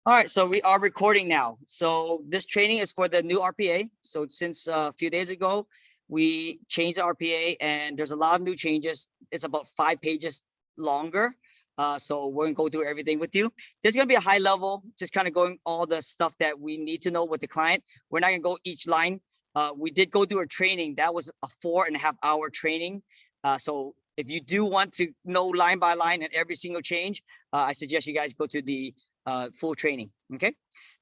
All right, so we are recording now. So this training is for the new RPA. So since a few days ago, we changed the RPA and there's a lot of new changes. It's about 5 pages longer. So we're gonna go through everything with you. There's gonna be a high level, just kind of going all the stuff that we need to know with the client. We're not gonna go each line. We did go through a training. That was a 4.5-hour training. So if you do want to know line by line and every single change, I suggest you guys go to the full training. Okay,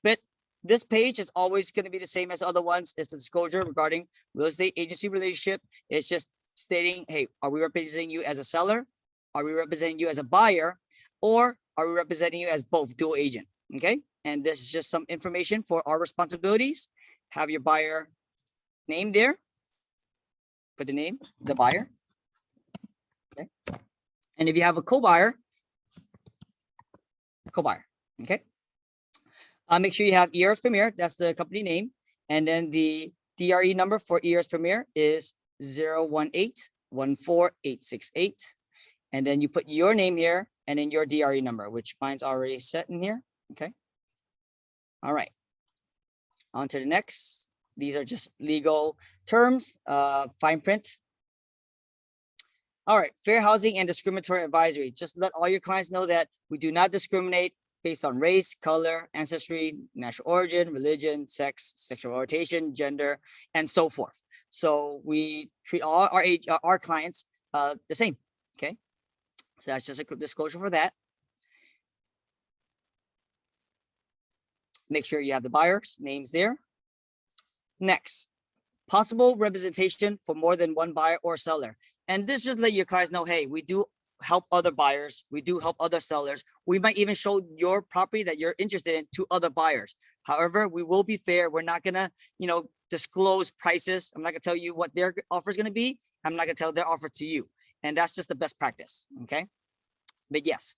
but this page is always going to be the same as other ones. It's the disclosure regarding real estate agency relationship. It's just stating, hey, are we representing you as a seller? Are we representing you as a buyer? Or are we representing you as both, dual agent? Okay, and this is just some information for our responsibilities. Have your buyer name there. Put the name, the buyer. Okay, and if you have a co-buyer, okay. Make sure you have ERS Premier. That's the company name. And then the DRE number for ERS Premier is 018-14868. And then you put your name here and then your DRE number, which mine's already set in here. Okay. All right. On to the next. These are just legal terms, fine print. All right. Fair housing and discriminatory advisory. Just let all your clients know that we do not discriminate based on race, color, ancestry, national origin, religion, sex, sexual orientation, gender, and so forth. So we treat all our clients the same. Okay, so that's just a quick disclosure for that. Make sure you have the buyers' names there. Next, possible representation for more than one buyer or seller. And this just let your clients know, hey, we do help other buyers, we do help other sellers. We might even show your property that you're interested in to other buyers. However, we will be fair. We're not gonna, disclose prices. I'm not gonna tell you what their offer is gonna be. I'm not gonna tell their offer to you. And that's just the best practice. Okay. But yes,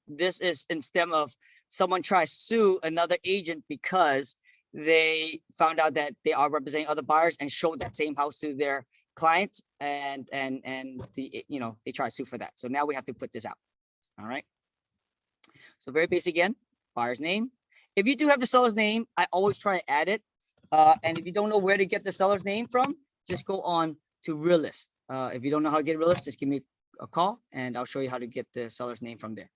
this is instead of someone tries to sue another agent because they found out that they are representing other buyers and showed that same house to their client and they try to sue for that. So now we have to put this out. All right. So very basic again, buyer's name. If you do have the seller's name, I always try to add it. And if you don't know where to get the seller's name from, just go on to Realist. If you don't know how to get Realist, just give me a call and I'll show you how to get the seller's name from there.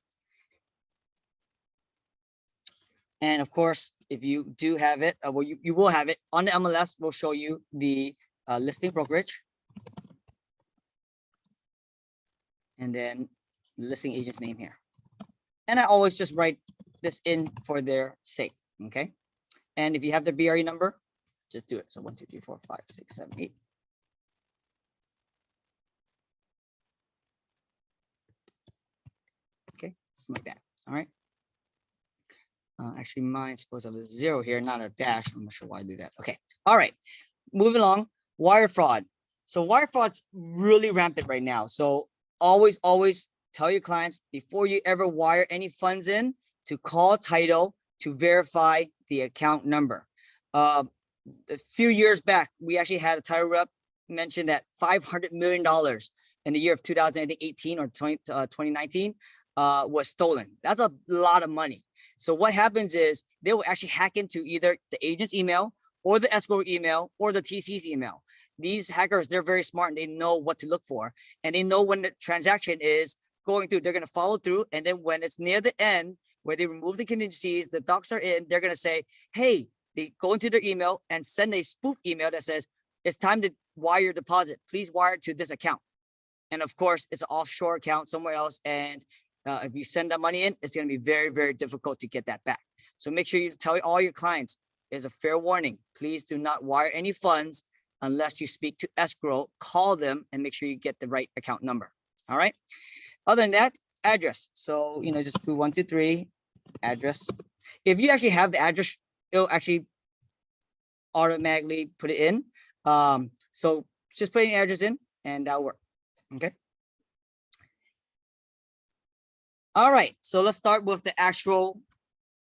And of course, if you do have it, well, you will have it on the MLS. We'll show you the listing brokerage. And then the listing agent's name here. And I always just write this in for their sake. Okay. And if you have the BRE number, just do it. So 1, 2, 3, 4, 5, 6, 7, 8. Okay, something like that. All right. Actually, mine's supposed to have a 0 here, not a dash. I'm not sure why I do that. Okay. All right. Moving along. Wire fraud. So wire fraud's really rampant right now. So always tell your clients before you ever wire any funds in to call title to verify the account number. A few years back, we actually had a title rep mention that $500 million in the year of 2018 or 2019 was stolen. That's a lot of money. So what happens is they will actually hack into either the agent's email or the escrow email or the TC's email. These hackers, they're very smart and they know what to look for. And they know when the transaction is going through, they're going to follow through. And then when it's near the end, where they remove the contingencies, the docs are in, they're going to say, hey, they go into their email and send a spoof email that says, it's time to wire your deposit. Please wire it to this account. And of course, it's an offshore account somewhere else. And if you send that money in, it's going to be very, very difficult to get that back. So make sure you tell all your clients, there's a fair warning. Please do not wire any funds unless you speak to escrow. Call them and make sure you get the right account number. All right. Other than that, address. So, just do 1, 2, 3 address. If you actually have the address, it'll actually automatically put it in. So just put the address in and that'll work. Okay. All right. So let's start with the actual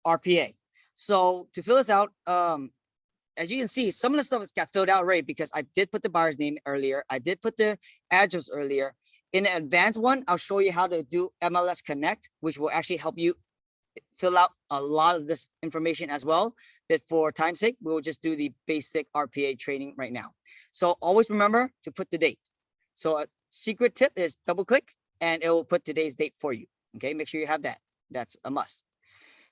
RPA. So to fill this out, as you can see, some of the stuff has got filled out already because I did put the buyer's name earlier. I did put the address earlier. In the advanced one, I'll show you how to do MLS Connect, which will actually help you fill out a lot of this information as well, but for time's sake, we will just do the basic RPA training right now. So always remember to put the date. So a secret tip is double click and it will put today's date for you. Okay, make sure you have that. That's a must.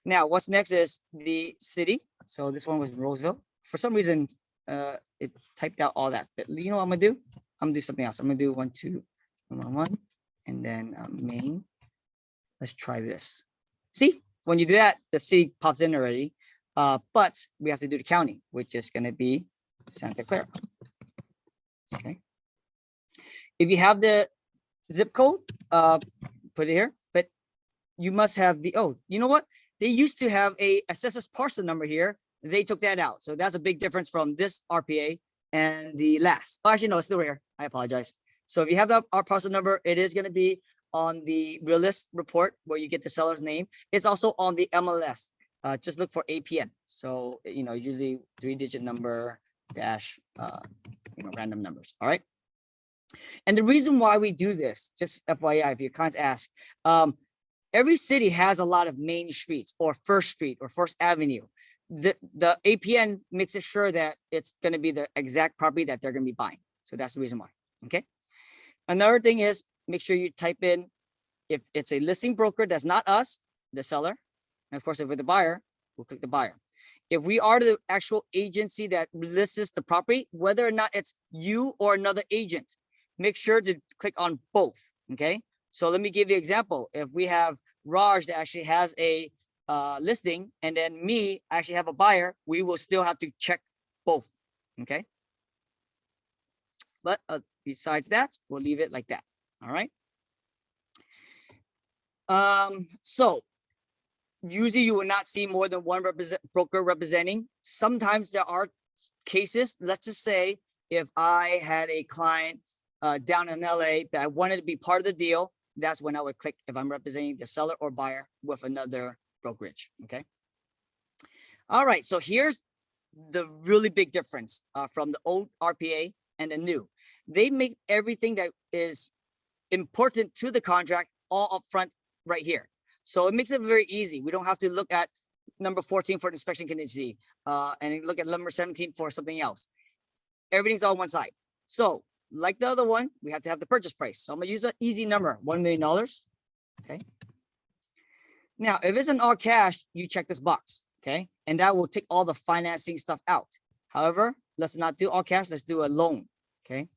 Now, what's next is the city. So this one was Roseville. For some reason, it typed out all that. But you know what I'm gonna do? I'm gonna do something else. I'm gonna do 1, 2, 1, 1, and then main. Let's try this. See, when you do that, the city pops in already. But we have to do the county, which is gonna be Santa Clara. Okay. If you have the zip code, put it here. But you must have the, oh, you know what? They used to have a assessors parcel number here. They took that out. So that's a big difference from this RPA and the last. Oh, actually, no, it's still here. I apologize. So if you have our parcel number, it is going to be on the realist report where you get the seller's name. It's also on the MLS. Just look for APN. So, usually 3-digit number dash, random numbers. All right. And the reason why we do this, just FYI, if your clients ask, every city has a lot of main streets or First Street or First Avenue. The APN makes it sure that it's going to be the exact property that they're going to be buying. So that's the reason why. Okay. Another thing is make sure you type in if it's a listing broker that's not us, the seller. And of course, if we're the buyer, we'll click the buyer. If we are the actual agency that lists the property, whether or not it's you or another agent, make sure to click on both. Okay. So let me give you an example. If we have Raj that actually has a listing and then me actually have a buyer, we will still have to check both. Okay. But besides that, we'll leave it like that. All right. So usually you will not see more than one broker representing. Sometimes there are cases. Let's just say if I had a client down in LA that I wanted to be part of the deal, that's when I would click if I'm representing the seller or buyer with another brokerage. Okay. All right. So here's the really big difference from the old RPA and the new. They make everything that is important to the contract all up front right here. So it makes it very easy. We don't have to look at number 14 for the inspection contingency and look at number 17 for something else. Everything's on one side. So like the other one, we have to have the purchase price. So I'm gonna use an easy number, $1 million. Okay. Now, if it's an all cash, you check this box. Okay. And that will take all the financing stuff out. However, let's not do all cash. Let's do a loan. Okay.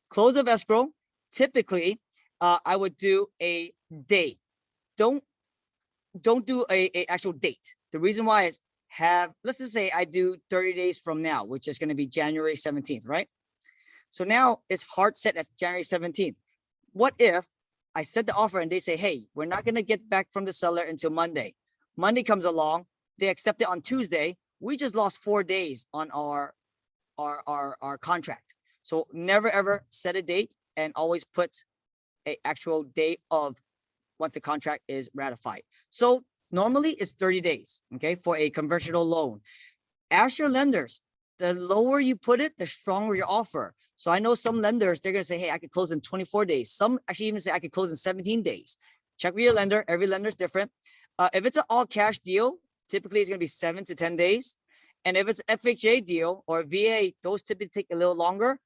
Close of escrow. Typically, I would do a date. Don't do a actual date. The reason why is let's just say I do 30 days from now, which is going to be January 17th, right? So now it's hard set as January 17th. What if I set the offer and they say, hey, we're not going to get back from the seller until Monday. Monday comes along, they accept it on Tuesday. We just lost 4 days on our contract. So never ever set a date and always put an actual date of once the contract is ratified. So normally it's 30 days, okay, for a conventional loan. Ask your lenders, the lower you put it, the stronger your offer. So I know some lenders, they're going to say, hey, I could close in 24 days. Some actually even say I could close in 17 days. Check with your lender. Every lender is different. If it's an all cash deal, typically it's going to be 7 to 10 days. And if it's an FHA deal or VA, those typically take a little longer.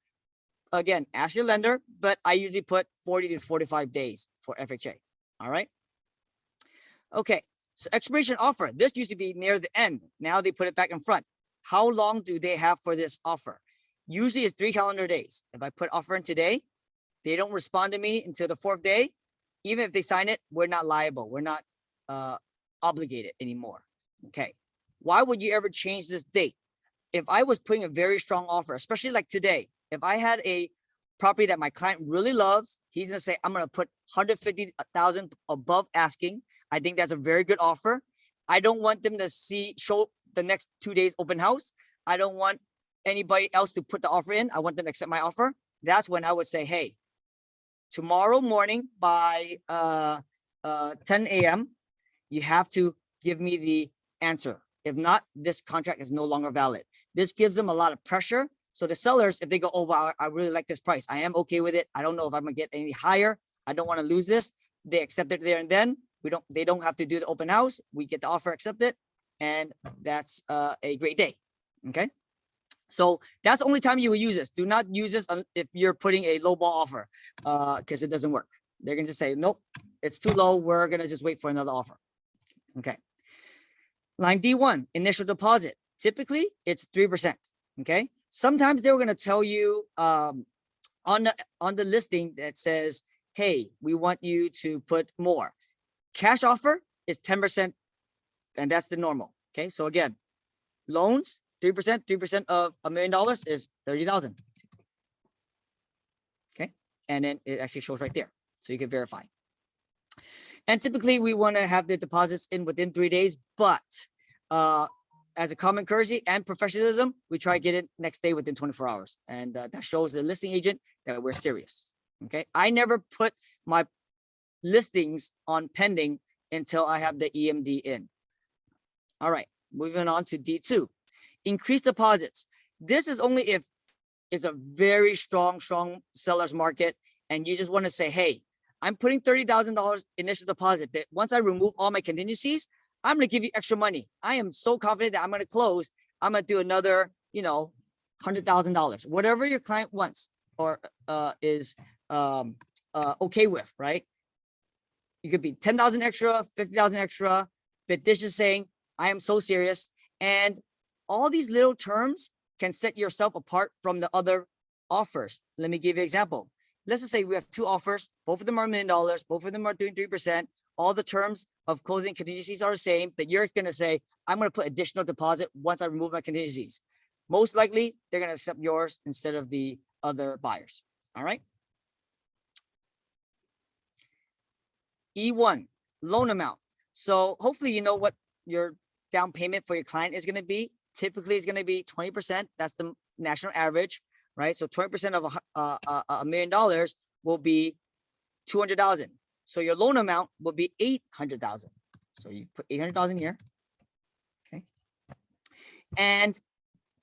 Again, ask your lender, but I usually put 40 to 45 days for FHA. All right. Okay. So expiration offer. This used to be near the end. Now they put it back in front. How long do they have for this offer? Usually it's 3 calendar days. If I put offer in today, they don't respond to me until the 4th day. Even if they sign it, we're not liable. We're not obligated anymore. Okay. Why would you ever change this date? If I was putting a very strong offer, especially like today, if I had a property that my client really loves, he's going to say, I'm going to put 150,000 above asking. I think that's a very good offer. I don't want them to show the next 2 days open house. I don't want anybody else to put the offer in. I want them to accept my offer. That's when I would say, hey, tomorrow morning by 10 a.m., you have to give me the answer. If not, this contract is no longer valid. This gives them a lot of pressure. So the sellers, if they go, oh, wow, I really like this price. I am okay with it. I don't know if I'm going to get any higher. I don't want to lose this. They accept it there and then. They don't have to do the open house. We get the offer accepted, and that's a great day. Okay. So that's the only time you will use this. Do not use this if you're putting a low ball offer, because it doesn't work. They're gonna just say, nope, it's too low. We're gonna just wait for another offer. Okay. Line D1, initial deposit. Typically, it's 3%. Okay. Sometimes they're gonna tell you on the listing that says, hey, we want you to put more. Cash offer is 10%, and that's the normal. Okay. So again, loans 3% of $1 million is 30,000. Okay, and then it actually shows right there, so you can verify. And typically we want to have the deposits in within 3 days, but as a common courtesy and professionalism, we try to get it next day within 24 hours, and that shows the listing agent that we're serious. Okay, I never put my listings on pending until I have the EMD in. All right, moving on to D2. Increase deposits. This is only if it's a very strong seller's market and you just want to say, hey, I'm putting $30,000 initial deposit, but once I remove all my contingencies, I'm going to give you extra money. I am so confident that I'm going to close. I'm going to do another, $100,000, whatever your client wants or is okay with, right? You could be 10,000 extra, 50,000 extra, but this is saying, I am so serious. And all these little terms can set yourself apart from the other offers. Let me give you an example. Let's just say we have 2 offers. Both of them are $1 million. Both of them are doing 3%. All the terms of closing contingencies are the same, but you're going to say, I'm going to put additional deposit once I remove my contingencies. Most likely, they're going to accept yours instead of the other buyers. All right. E1, loan amount. So hopefully you know what your down payment for your client is going to be. Typically, it's going to be 20%. That's the national average, right? So 20% of $1 million will be 200,000. So your loan amount will be 800,000. So you put 800,000 here. Okay. And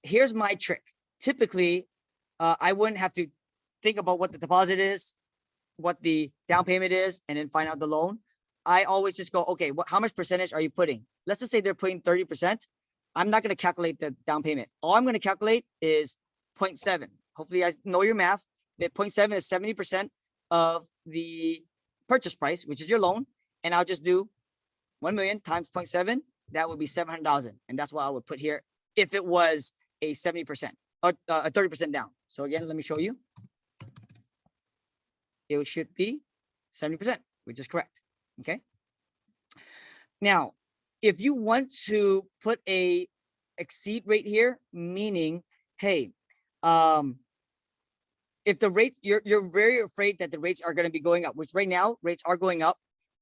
here's my trick. Typically, I wouldn't have to think about what the deposit is, what the down payment is, and then find out the loan. I always just go, okay, how much percentage are you putting? Let's just say they're putting 30%. I'm not going to calculate the down payment. All I'm going to calculate is 0.7. Hopefully you guys know your math. 0.7 is 70% of the purchase price, which is your loan. And I'll just do 1 million times 0.7. That would be 700,000. And that's what I would put here if it was a 70% or a 30% down. So again, let me show you. It should be 70%, which is correct. Okay. Now, if you want to put a exceed rate here, meaning, hey, if the rates, you're very afraid that the rates are going to be going up, which right now rates are going up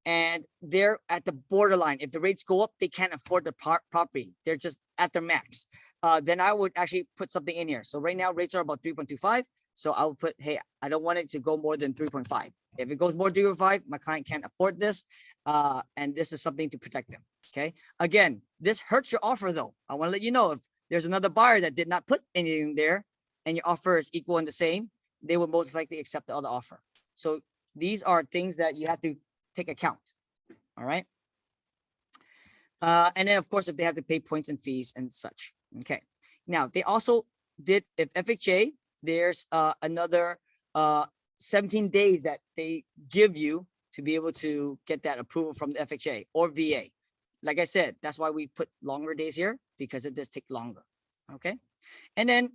and they're at the borderline. If the rates go up, they can't afford the property. They're just at their max. Then I would actually put something in here. So right now rates are about 3.25. So I would put, hey, I don't want it to go more than 3.5. If it goes more than 3.5, my client can't afford this. And this is something to protect them. Okay. Again, this hurts your offer though. I want to let you know if there's another buyer that did not put anything there and your offer is equal and the same, they will most likely accept the other offer. So these are things that you have to take account. All right. And then of course, if they have to pay points and fees and such. Okay. Now they also did, if FHA, there's another 17 days that they give you to be able to get that approval from the FHA or VA. Like I said, that's why we put longer days here, because it does take longer. Okay. And then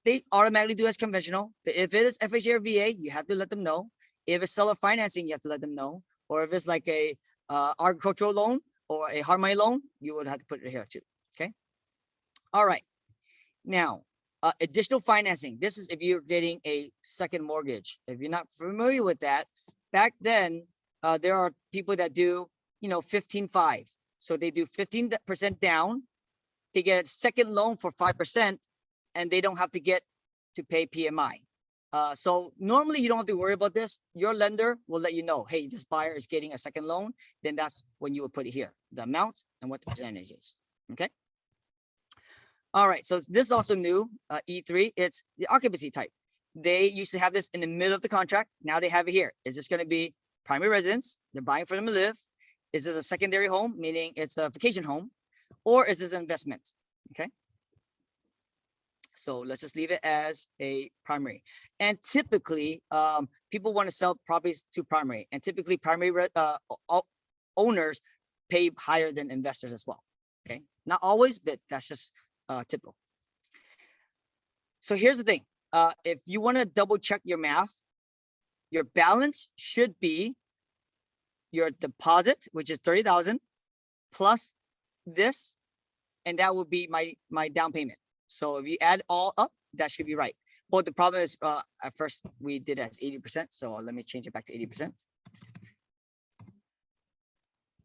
they automatically do as conventional. But if it is FHA or VA, you have to let them know. If it's seller financing, you have to let them know. Or if it's like a agricultural loan or a hard money loan, you would have to put it here too. Okay. All right. Now, additional financing. This is if you're getting a second mortgage. If you're not familiar with that, back then, there are people that do, 15.5. So they do 15% down. They get a second loan for 5%, and they don't have to get to pay PMI. So normally you don't have to worry about this. Your lender will let you know, hey, this buyer is getting a second loan. Then that's when you will put it here, the amount and what the percentage is. Okay. All right. So this is also new, E3. It's the occupancy type. They used to have this in the middle of the contract. Now they have it here. Is this going to be primary residence? They're buying for them to live. Is this a secondary home, meaning it's a vacation home, or is this an investment? Okay. So let's just leave it as a primary. And typically, people want to sell properties to primary, and typically primary owners pay higher than investors as well. Okay, not always, but that's just typical. So here's the thing: if you want to double check your math, your balance should be your deposit, which is 30,000, plus this, and that would be my down payment. So if you add all up, that should be right. But the problem is, at first we did it as 80%. So let me change it back to 80%.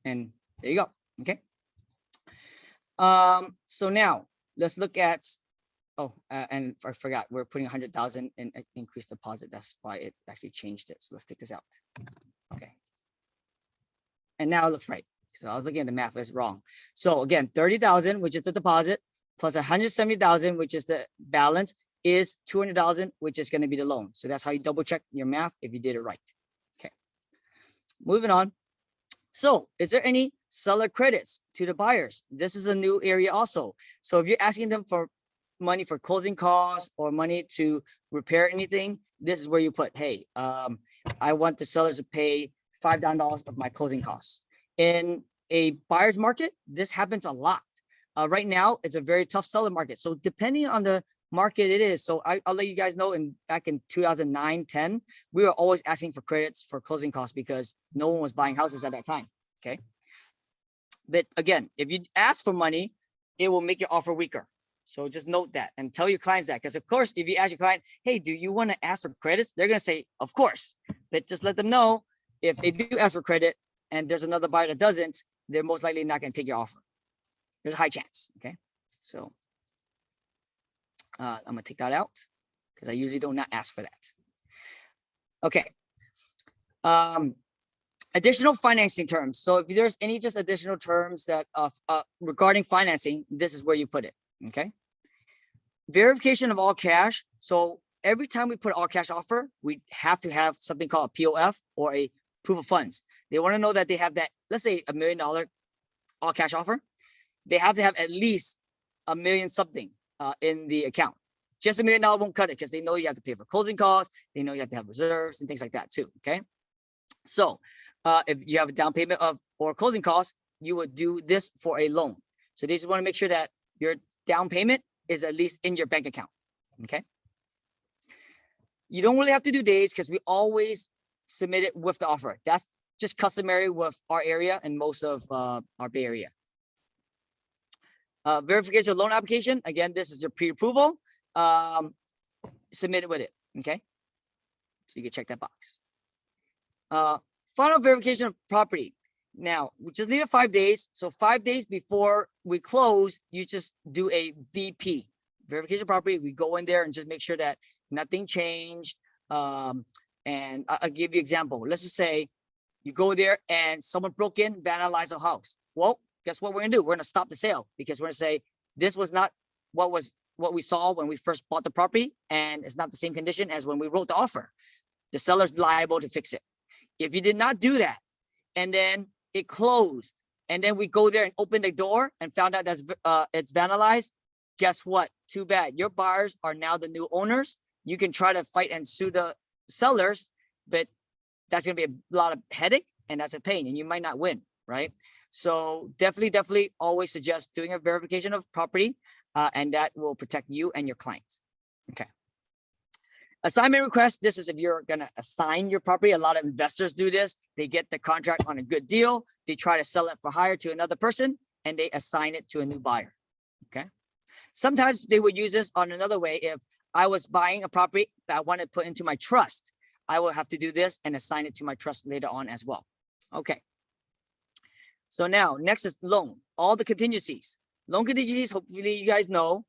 And there you go. Okay. So now let's look at, and I forgot, we're putting 100,000 in increased deposit. That's why it actually changed it. So let's take this out. Okay. And now it looks right. So I was looking at the math, it's wrong. So again, 30,000, which is the deposit, plus 170,000, which is the balance, is 200,000, which is going to be the loan. So that's how you double check your math if you did it right. Okay. Moving on. So is there any seller credits to the buyers? This is a new area also. So if you're asking them for money for closing costs or money to repair anything, this is where you put, hey, I want the sellers to pay $5 of my closing costs. In a buyer's market, this happens a lot. Right now, it's a very tough seller market. So depending on the market it is, so I'll let you guys know, back in 2009, 10, we were always asking for credits for closing costs because no one was buying houses at that time. Okay. But again, if you ask for money, it will make your offer weaker. So just note that and tell your clients that, because of course, if you ask your client, hey, do you want to ask for credits? They're going to say, of course. But just let them know, if they do ask for credit and there's another buyer that doesn't, they're most likely not going to take your offer. There's a high chance. Okay. So I'm going to take that out because I usually do not ask for that. Okay. Additional financing terms. So if there's any just additional terms that regarding financing, this is where you put it. Okay. Verification of all cash. So every time we put all cash offer, we have to have something called a POF or a proof of funds. They want to know that they have that, let's say $1 million all cash offer. They have to have at least $1 million something in the account. Just $1 million won't cut it because they know you have to pay for closing costs. They know you have to have reserves and things like that too. Okay. So if you have a down payment of or closing costs, you would do this for a loan. So they just want to make sure that your down payment is at least in your bank account. Okay. You don't really have to do days because we always submit it with the offer. That's just customary with our area and most of our Bay Area. Verification of loan application. Again, this is your pre-approval. Submit it with it. Okay. So you can check that box. Final verification of property. Now, we just leave it 5 days. So 5 days before we close, you just do a VP, verification of property. We go in there and just make sure that nothing changed. And I'll give you an example. Let's just say you go there and someone broke in, vandalized a house. Well, guess what we're gonna do? We're gonna stop the sale because we're gonna say this was not what we saw when we first bought the property, and it's not the same condition as when we wrote the offer. The seller's liable to fix it. If you did not do that, and then it closed, and then we go there and open the door and found out that's it's vandalized, guess what? Too bad. Your buyers are now the new owners. You can try to fight and sue the sellers, but that's going to be a lot of headache and that's a pain, and you might not win, right? So definitely always suggest doing a verification of property, and that will protect you and your clients. Okay. Assignment request. This is if you're going to assign your property. A lot of investors do this. They get the contract on a good deal. They try to sell it for hire to another person, and they assign it to a new buyer. Okay. Sometimes they would use this on another way. If I was buying a property that I want to put into my trust, I will have to do this and assign it to my trust later on as well. Okay. So now next is loan. All the contingencies. Loan contingencies, hopefully you guys know.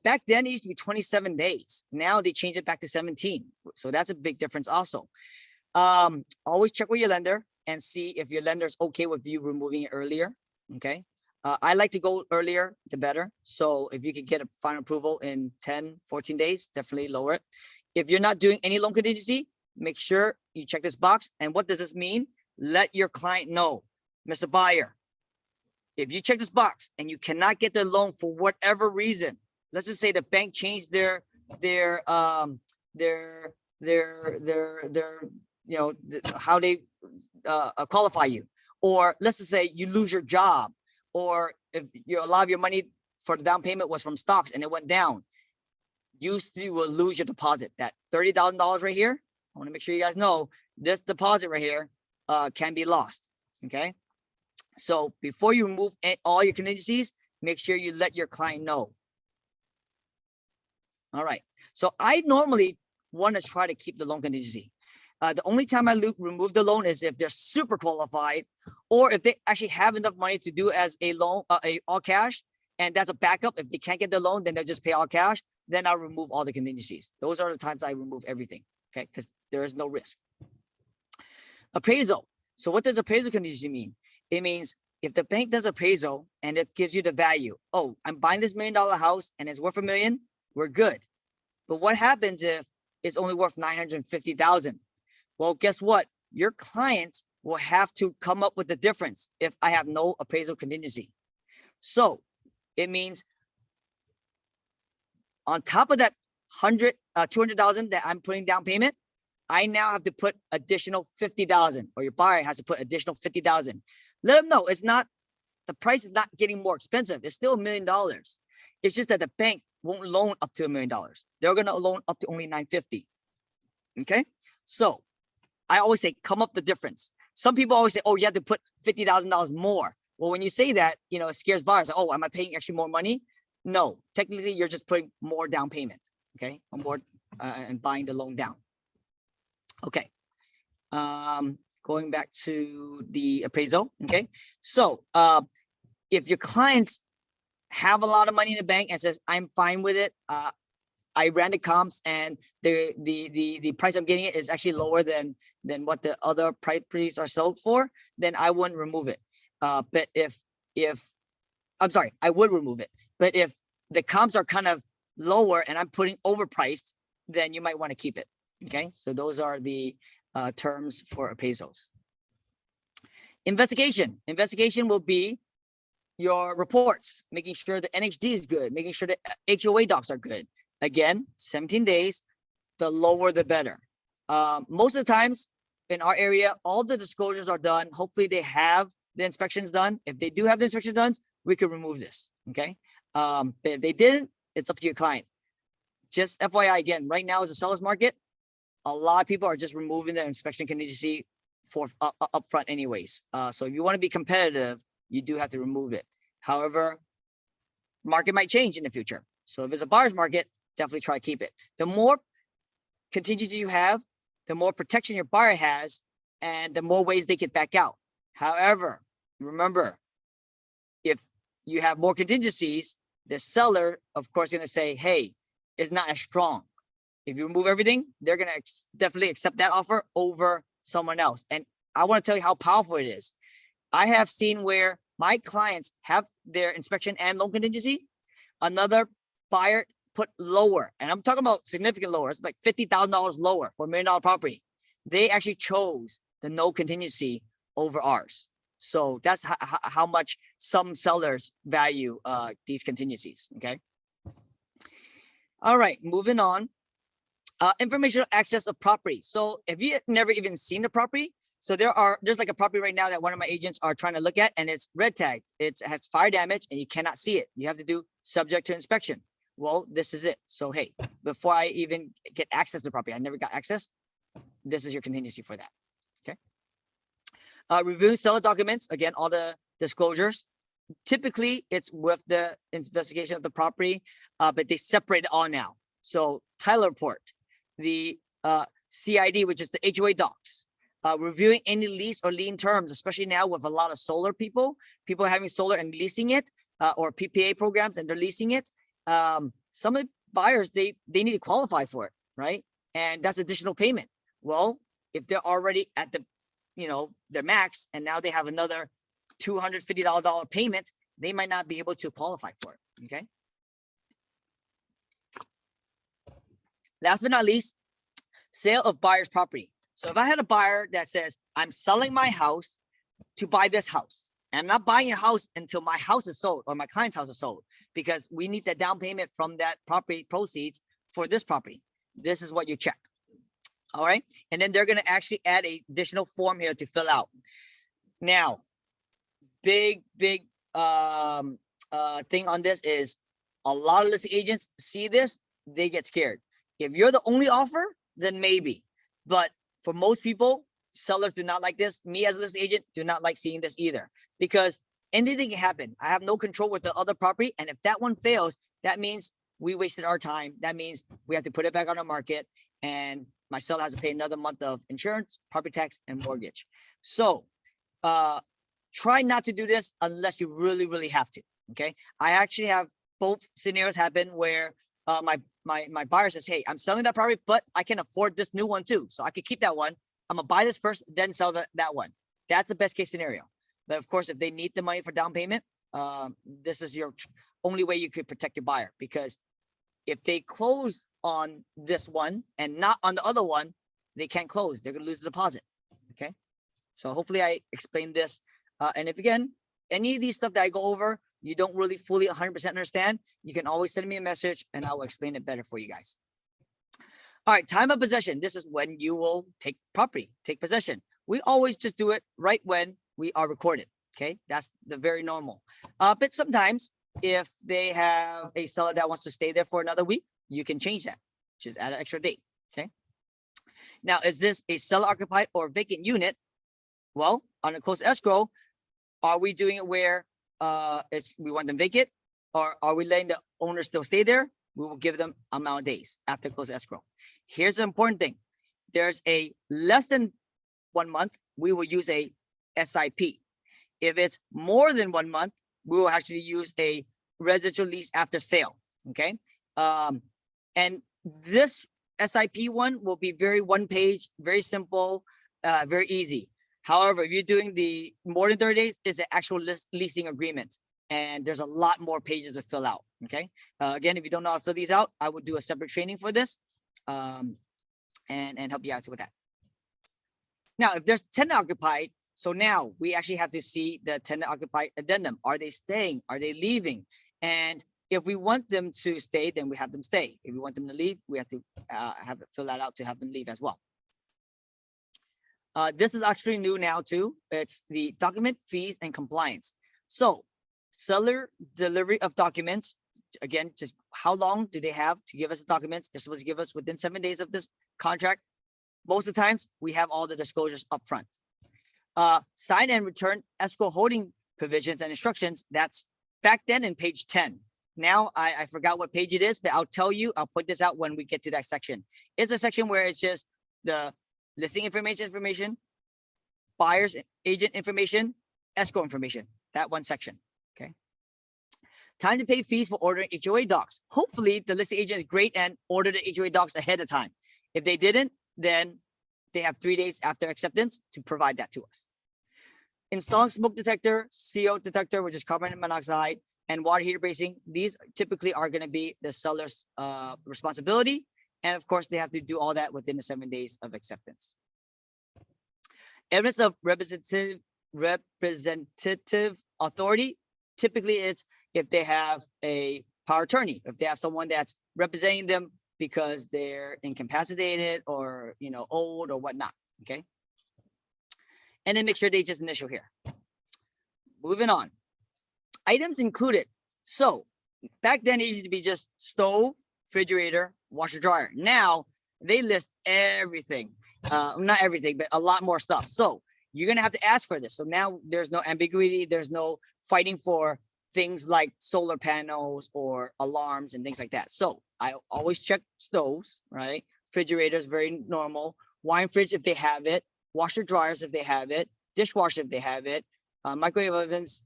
Back then it used to be 27 days. Now they changed it back to 17. So that's a big difference also. Always check with your lender and see if your lender is okay with you removing it earlier. Okay. I like to go earlier, the better. So if you can get a final approval in 10, 14 days, definitely lower it. If you're not doing any loan contingency, make sure you check this box. And what does this mean? Let your client know Mr. Buyer, if you check this box and you cannot get the loan for whatever reason, let's just say the bank changed their you know how they qualify you, or let's just say you lose your job, or if a lot of your money for the down payment was from stocks and it went down, you still will lose your deposit. That $30,000 right here, I want to make sure you guys know this deposit right here can be lost. Okay, so before you remove all your contingencies, make sure you let your client know. All right, so I normally want to try to keep the loan contingency. The only time I remove the loan is if they're super qualified, or if they actually have enough money to do as a loan, all cash, and that's a backup. If they can't get the loan, then they'll just pay all cash. Then I'll remove all the contingencies. Those are the times I remove everything, okay? Because there is no risk. Appraisal. So what does appraisal contingency mean? It means if the bank does appraisal and it gives you the value, oh, I'm buying this $1 million house and it's worth $1 million, we're good. But what happens if it's only worth $950,000? Well, guess what? Your client will have to come up with the difference if I have no appraisal contingency. So it means on top of that 200,000 that I'm putting down payment, I now have to put additional 50,000, or your buyer has to put additional 50,000. Let them know it's not, the price is not getting more expensive. It's still $1 million. It's just that the bank won't loan up to $1 million. They're going to loan up to only 950. Okay. So I always say, come up the difference. Some people always say, oh, you have to put $50,000 more. Well, when you say that, it scares buyers. Oh, am I paying actually more money? No, technically you're just putting more down payment. Okay. On board and buying the loan down. Okay. Going back to the appraisal. Okay. So if your clients have a lot of money in the bank and says, I'm fine with it, I ran the comps and the price I'm getting it is actually lower than what the other properties are sold for, then I wouldn't remove it. But if I'm sorry, I would remove it. But if the comps are kind of lower and I'm putting overpriced, then you might want to keep it. Okay, so those are the terms for appraisals. Investigation will be your reports, making sure the NHD is good, making sure the HOA docs are good. Again, 17 days, the lower the better. Most of the times in our area, all the disclosures are done. Hopefully they have the inspections done. If they do have the inspections done, we could remove this, okay? But if they didn't, it's up to your client. Just FYI, again, right now is a seller's market. A lot of people are just removing the inspection contingency for upfront anyways. So if you want to be competitive, you do have to remove it. However, market might change in the future. So if it's a buyer's market, definitely try to keep it. The more contingency you have, the more protection your buyer has, and the more ways they can back out. However, remember, if you have more contingencies, the seller, of course, is going to say, hey, it's not as strong. If you remove everything, they're going to definitely accept that offer over someone else. And I want to tell you how powerful it is. I have seen where my clients have their inspection and loan contingency. Another buyer put lower, and I'm talking about significant lower. It's like $50,000 lower for $1 million property. They actually chose the no contingency over ours. So that's how much some sellers value these contingencies. Okay. All right, moving on. Informational access of property. So if you never even seen the property, so there's like a property right now that one of my agents are trying to look at, and it's red tagged. It has fire damage and you cannot see it. You have to do subject to inspection. Well, this is it. So, hey, before I even get access to the property, I never got access. This is your contingency for that. Okay. Reviewing seller documents. Again, all the disclosures. Typically, it's with the investigation of the property, but they separate it all now. So, title report, the CID, which is the HOA docs. Reviewing any lease or lien terms, especially now with a lot of solar people having solar and leasing it, or PPA programs and they're leasing it. Some of the buyers, they need to qualify for it, right? And that's additional payment. Well, if they're already at the, their max, and now they have another $250 payment, they might not be able to qualify for it. Okay. Last but not least, sale of buyer's property. So if I had a buyer that says, I'm selling my house, to buy this house. And I'm not buying your house until my house is sold or my client's house is sold, because we need the down payment from that property proceeds for this property. This is what you check. All right. And then they're going to actually add a additional form here to fill out. Now, big thing on this is a lot of listing agents see this, they get scared. If you're the only offer, then maybe. But for most people, sellers do not like this. Me as a listing agent do not like seeing this either, because anything can happen. I have no control with the other property. And if that one fails, that means we wasted our time. That means we have to put it back on the market, and my seller has to pay another month of insurance, property tax, and mortgage. So try not to do this unless you really have to. Okay. I actually have both scenarios happen where my buyer says, hey, I'm selling that property, but I can afford this new one too. So I could keep that one. I'm gonna buy this first, then sell that one. That's the best case scenario. But of course, if they need the money for down payment, this is your only way you could protect your buyer, because if they close on this one and not on the other one, they can't close. They're gonna lose the deposit. Okay. So hopefully I explained this. And if again, any of these stuff that I go over, you don't really fully 100% understand, you can always send me a message and I will explain it better for you guys. All right, time of possession. This is when you will take property, take possession. We always just do it right when we are recorded. Okay, that's the very normal. But sometimes if they have a seller that wants to stay there for another week, you can change that. Just add an extra date. Okay. Now, is this a seller occupied or vacant unit? Well, on a closed escrow, are we doing it where we want them vacant, or are we letting the owner still stay there? We will give them amount of days after closed escrow. Here's the important thing. There's a less than 1 month, we will use a SIP. If it's more than 1 month, we will actually use a residential lease after sale. Okay. And this SIP one will be very one page, very simple, very easy. However, if you're doing the more than 30 days, it's an actual leasing agreement. And there's a lot more pages to fill out. Okay. Again, if you don't know how to fill these out, I would do a separate training for this and help you out with that. Now, if there's tenant occupied, so now we actually have to see the tenant occupied addendum. Are they staying? Are they leaving? And if we want them to stay, then we have them stay. If we want them to leave, we have to have it fill that out to have them leave as well. This is actually new now too. It's the document fees and compliance. So seller delivery of documents, again, just how long do they have to give us the documents? They're supposed to give us within 7 days of this contract. Most of the times we have all the disclosures up front. Sign and return escrow holding provisions and instructions. That's back then in page 10. Now I forgot what page it is, but I'll tell you, I'll put this out when we get to that section. It's a section where it's just the listing information, buyer's agent information, escrow information, that one section. Okay. Time to pay fees for ordering HOA docs. Hopefully the listing agent is great and ordered the HOA docs ahead of time. If they didn't, then they have 3 days after acceptance to provide that to us. Installing smoke detector, CO detector, which is carbon monoxide, and water heater bracing. These typically are going to be the seller's responsibility. And of course, they have to do all that within the 7 days of acceptance. Evidence of representative authority. Typically, it's if they have a power attorney, if they have someone that's representing them because they're incapacitated or old or whatnot. Okay. And then make sure they just initial here. Moving on. Items included. So back then it used to be just stove, refrigerator, washer, dryer. Now they list everything. Not everything, but a lot more stuff. So you're going to have to ask for this. So now there's no ambiguity. There's no fighting for things like solar panels or alarms and things like that. So I always check stoves, right? Refrigerators, very normal. Wine fridge if they have it. Washer dryers if they have it. Dishwasher if they have it. Microwave ovens.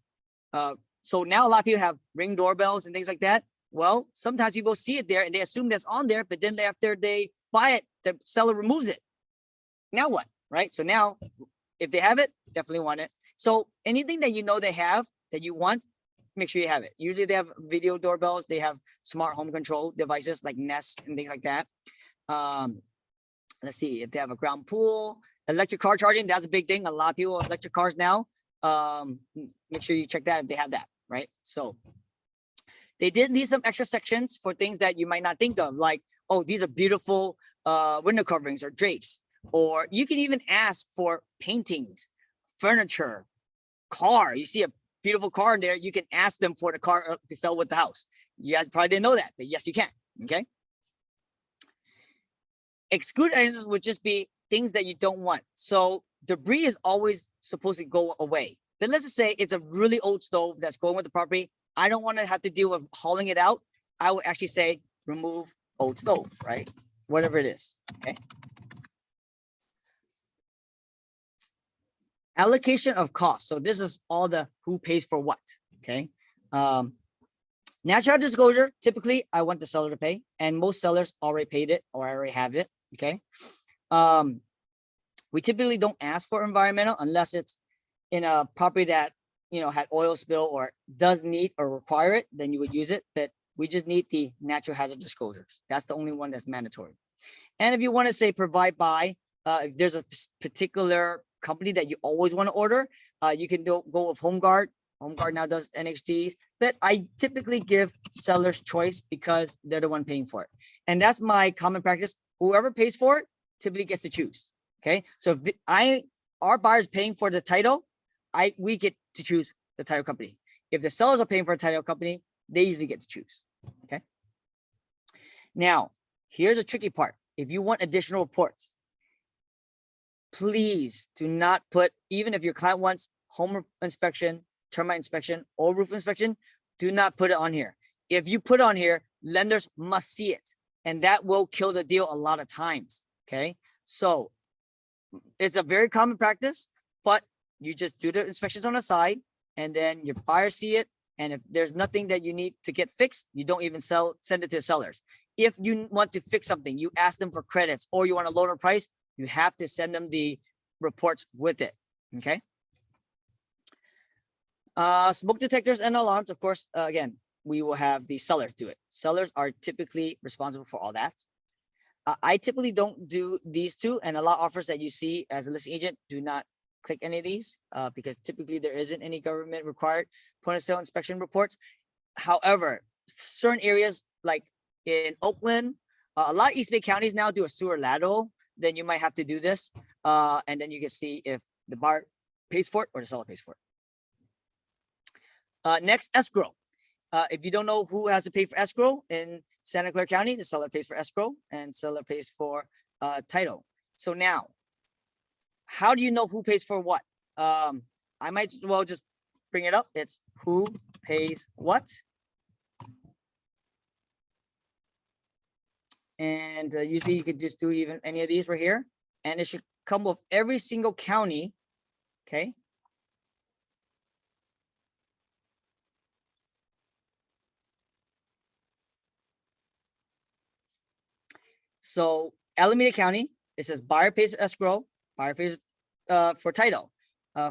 So now a lot of people have Ring doorbells and things like that. Well, sometimes people see it there and they assume that's on there, but then after they buy it, the seller removes it. Now what, right? So now if they have it, definitely want it. So anything that they have that you want, make sure you have it. Usually they have video doorbells. They have smart home control devices like Nest and things like that. Let's see if they have a ground pool, electric car charging. That's a big thing. A lot of people have electric cars now. make sure you check that if they have that, right? So they did need some extra sections for things that you might not think of, like, oh, these are beautiful window coverings or drapes. Or you can even ask for paintings, furniture, car. You see a beautiful car in there, you can ask them for the car to sell with the house. You guys probably didn't know that, but yes, you can. Okay. Exclude items would just be things that you don't want. So debris is always supposed to go away. But let's just say it's a really old stove that's going with the property. I don't want to have to deal with hauling it out. I would actually say remove old stove, right? Whatever it is. Okay. Allocation of cost. So this is all the who pays for what. Okay. Natural disclosure, typically I want the seller to pay, and most sellers already paid it or already have it. Okay. We typically don't ask for environmental unless it's in a property that, you know, had oil spill or does need or require it, then you would use it. But we just need the natural hazard disclosures. That's the only one that's mandatory. And if you want to say provide by, if there's a particular company that you always want to order, you can go with HomeGuard. HomeGuard now does NHDs, but I typically give sellers choice because they're the one paying for it. And that's my common practice. Whoever pays for it typically gets to choose. Okay. So if our buyers paying for the title, we get to choose the title company. If the sellers are paying for a title company, they usually get to choose. Okay. Now, here's a tricky part. If you want additional reports, please do not put, even if your client wants home inspection, termite inspection, or roof inspection, do not put it on here. If you put it on here, lenders must see it, and that will kill the deal a lot of times. Okay. So it's a very common practice, but you just do the inspections on the side, and then your buyers see it. And if there's nothing that you need to get fixed, you don't even send it to the sellers. If you want to fix something, you ask them for credits, or you want a lower price, you have to send them the reports with it. Okay. Smoke detectors and alarms, of course, again, we will have the sellers do it. Sellers are typically responsible for all that. I typically don't do these two, and a lot of offers that you see as a listing agent do not click any of these because typically there isn't any government required point of sale inspection reports. However, certain areas like in Oakland, a lot of East Bay counties now do a sewer lateral, then you might have to do this. And then you can see if the buyer pays for it or the seller pays for it. Next, escrow. If you don't know who has to pay for escrow in Santa Clara County, the seller pays for escrow and seller pays for title. So now, how do you know who pays for what? I might as well just bring it up. It's who pays what. And usually you could just do even any of these right here. And it should come with every single county. Okay. So Alameda County, it says buyer pays escrow, buyer pays for title.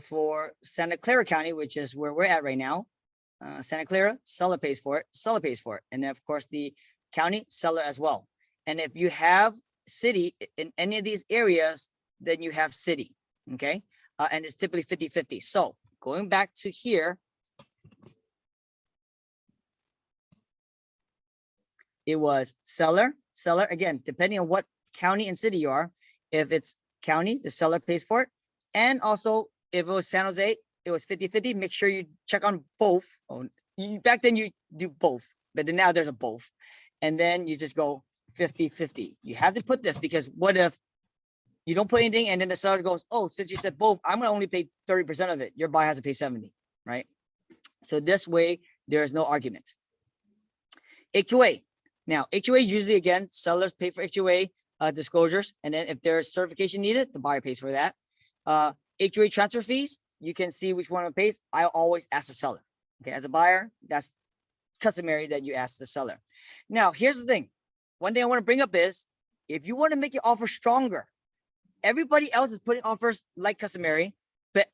For Santa Clara County, which is where we're at right now, Santa Clara, seller pays for it, seller pays for it. And then of course the county, seller as well. And if you have city in any of these areas, then you have city, okay? And it's typically 50-50. So going back to here, it was seller, again, depending on what county and city you are. If it's county, the seller pays for it. And also if it was San Jose, it was 50-50. Make sure you check on both. Back then you do both, but then now there's a both. And then you just go 50-50. You have to put this because what if you don't put anything and then the seller goes, oh, since you said both, I'm gonna only pay 30% of it. Your buyer has to pay 70, right? So this way there is no argument. HOA. Now, HOA usually, again, sellers pay for HOA disclosures. And then if there's certification needed, the buyer pays for that. HOA transfer fees, you can see which one pays. I always ask the seller. Okay, as a buyer, that's customary that you ask the seller. Now, here's the thing. One thing I want to bring up is if you want to make your offer stronger, everybody else is putting offers like customary. But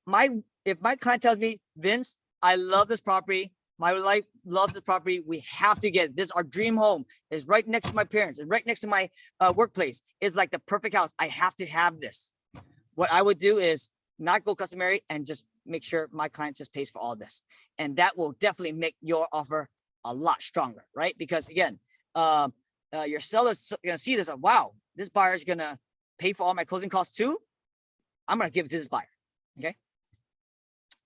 if my client tells me, Vince, I love this property. My wife loves this property. We have to get it. This is our dream home. It's right next to my parents. It's right next to my workplace. It's like the perfect house. I have to have this. What I would do is not go customary and just make sure my client just pays for all this. And that will definitely make your offer a lot stronger, right? Because again, your seller's gonna see this, wow, this buyer is gonna pay for all my closing costs too. I'm gonna give it to this buyer, okay?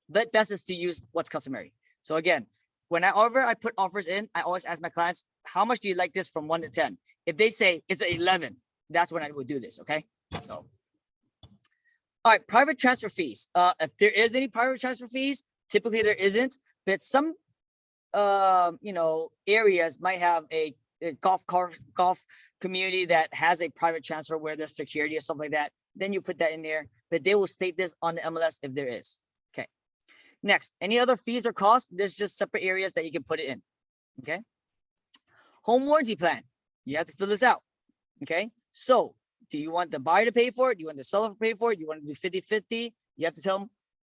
But best is to use what's customary. So again, whenever I put offers in, I always ask my clients, how much do you like this from 1 to 10? If they say it's an 11, that's when I would do this, okay? So, all right, private transfer fees. If there is any private transfer fees, typically there isn't, but some, areas might have a golf community that has a private transfer where there's security or something like that. Then you put that in there, but they will state this on the MLS if there is. Okay. Next, any other fees or costs? There's just separate areas that you can put it in. Okay. Home warranty plan. You have to fill this out. Okay. So do you want the buyer to pay for it? Do you want the seller to pay for it? You want to do 50-50? You have to tell them